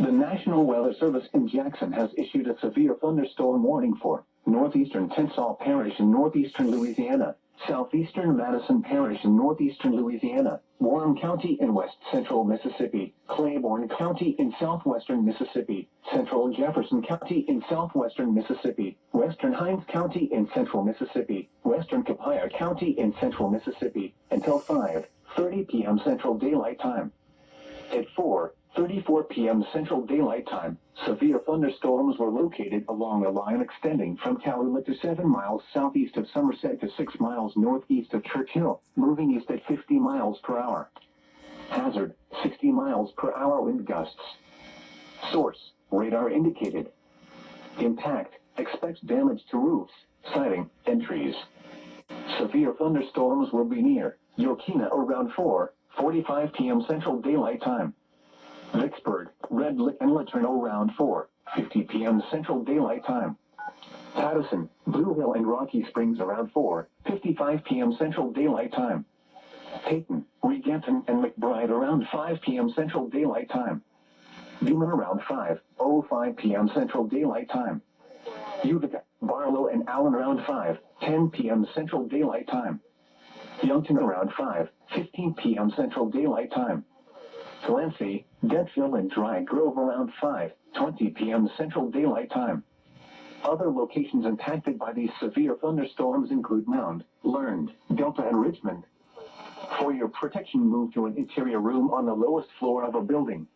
The National Weather Service in Jackson has issued a severe thunderstorm warning for northeastern Tensas Parish in northeastern Louisiana, southeastern Madison Parish in northeastern Louisiana, Warren County in west central Mississippi, Claiborne County in southwestern Mississippi, central Jefferson County in southwestern Mississippi, western Hinds County in central Mississippi, western Copiah County in central Mississippi, until 5:30 p.m. Central Daylight Time. At 4:34 p.m. Central Daylight Time, severe thunderstorms were located along a line extending from Tallulah to 7 miles southeast of Somerset to 6 miles northeast of Churchill, moving east at 50 miles per hour. Hazard, 60 miles per hour wind gusts. Source, radar indicated. Impact, expects damage to roofs, siding, and trees. Severe thunderstorms will be near Yokina around 4:45 p.m. Central Daylight Time. Vicksburg, Red Lick, and Laturn around 4:50 p.m. Central Daylight Time. Patterson, Blue Hill, and Rocky Springs around 4:55 p.m. Central Daylight Time. Peyton, Reganton, and McBride around 5 p.m. Central Daylight Time. Beeman around 5:05 p.m. Central Daylight Time. Utica, Barlow, and Allen around 5:10 p.m. Central Daylight Time. Youngton around 5:15 p.m. Central Daylight Time. Delancey, Dentville, and Dry Grove around 5:20 p.m. Central Daylight Time. Other locations impacted by these severe thunderstorms include Mound, Learned, Delta, and Richmond. For your protection, move to an interior room on the lowest floor of a building.